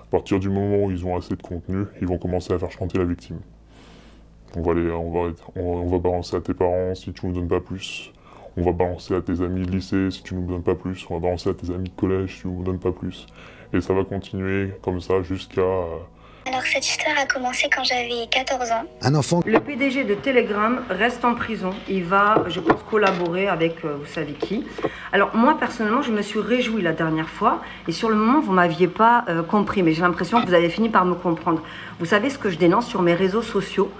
À partir du moment où ils ont assez de contenu, ils vont commencer à faire chanter la victime. On va balancer à tes parents si tu ne nous donnes pas plus. On va balancer à tes amis de lycée si tu ne nous donnes pas plus. On va balancer à tes amis de collège si tu ne nous donnes pas plus. Et ça va continuer comme ça jusqu'à... Alors cette histoire a commencé quand j'avais 14 ans. Un enfant. Le PDG de Telegram reste en prison. Il va, je pense, collaborer avec vous savez qui. Alors moi, personnellement, je me suis réjouie la dernière fois. Et sur le moment, vous ne m'aviez pas compris. Mais j'ai l'impression que vous avez fini par me comprendre. Vous savez ce que je dénonce sur mes réseaux sociaux?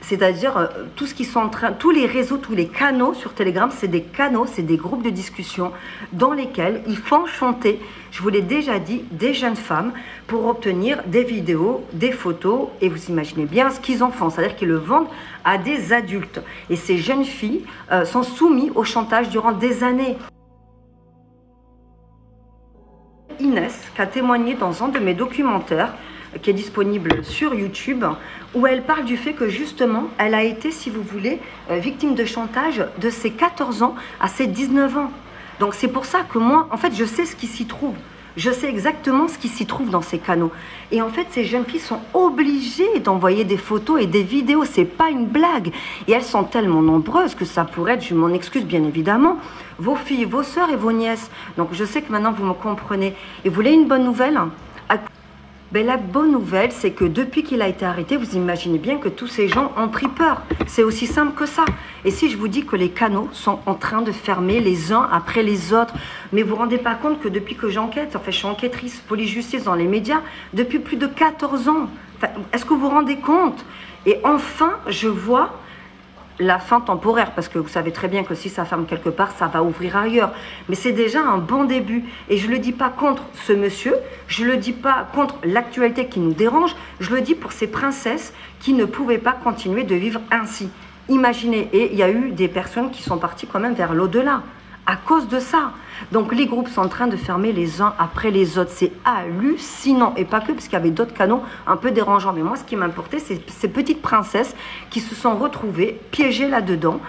C'est-à-dire tout ce qui sont en train, tous les réseaux, tous les canaux sur Telegram, c'est des canaux, c'est des groupes de discussion dans lesquels ils font chanter, je vous l'ai déjà dit, des jeunes femmes pour obtenir des vidéos, des photos, et vous imaginez bien ce qu'ils en font, c'est-à-dire qu'ils le vendent à des adultes. Et ces jeunes filles sont soumises au chantage durant des années. Inès, qui a témoigné dans un de mes documentaires, qui est disponible sur YouTube, où elle parle du fait que justement, elle a été, si vous voulez, victime de chantage de ses 14 ans à ses 19 ans. Donc c'est pour ça que moi, en fait, je sais ce qui s'y trouve. Je sais exactement ce qui s'y trouve dans ces canaux. Et en fait, ces jeunes filles sont obligées d'envoyer des photos et des vidéos. C'est pas une blague. Et elles sont tellement nombreuses que ça pourrait être, je m'en excuse bien évidemment, vos filles, vos sœurs et vos nièces. Donc je sais que maintenant vous me comprenez. Et vous voulez une bonne nouvelle ? Ben, la bonne nouvelle, c'est que depuis qu'il a été arrêté, vous imaginez bien que tous ces gens ont pris peur. C'est aussi simple que ça. Et si je vous dis que les canaux sont en train de fermer les uns après les autres, mais vous ne vous rendez pas compte que depuis que j'enquête, enfin je suis enquêtrice police-justice dans les médias, depuis plus de 14 ans, enfin, est-ce que vous vous rendez compte? Et enfin, je vois la fin temporaire, parce que vous savez très bien que si ça ferme quelque part, ça va ouvrir ailleurs. Mais c'est déjà un bon début. Et je ne le dis pas contre ce monsieur, je ne le dis pas contre l'actualité qui nous dérange, je le dis pour ces princesses qui ne pouvaient pas continuer de vivre ainsi. Imaginez, et il y a eu des personnes qui sont parties quand même vers l'au-delà à cause de ça. Donc les groupes sont en train de fermer les uns après les autres. C'est hallucinant. Et pas que, parce qu'il y avait d'autres canaux un peu dérangeants. Mais moi, ce qui m'importait, c'est ces petites princesses qui se sont retrouvées piégées là-dedans.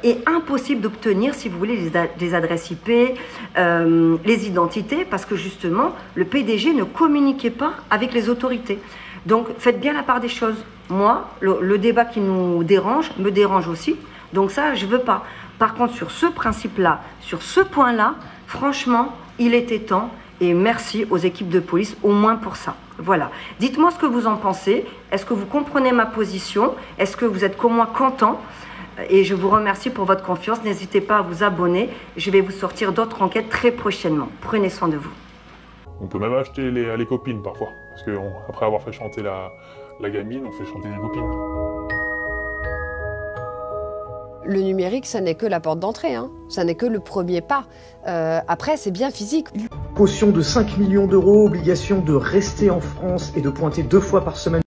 Et impossible d'obtenir, si vous voulez, les adresses IP, les identités, parce que justement, le PDG ne communiquait pas avec les autorités. Donc faites bien la part des choses. Moi, le débat qui nous dérange, me dérange aussi. Donc ça, je ne veux pas. Par contre, sur ce principe-là, sur ce point-là, franchement, il était temps. Et merci aux équipes de police, au moins pour ça. Voilà. Dites-moi ce que vous en pensez. Est-ce que vous comprenez ma position? Est-ce que vous êtes comme moi content? Et je vous remercie pour votre confiance. N'hésitez pas à vous abonner. Je vais vous sortir d'autres enquêtes très prochainement. Prenez soin de vous. On peut même acheter les copines parfois. Parce qu'après avoir fait chanter la gamine, on fait chanter les copines. Le numérique, ça n'est que la porte d'entrée, hein. Ça n'est que le premier pas. Après, c'est bien physique. Caution de 5 millions d'euros, obligation de rester en France et de pointer 2 fois par semaine.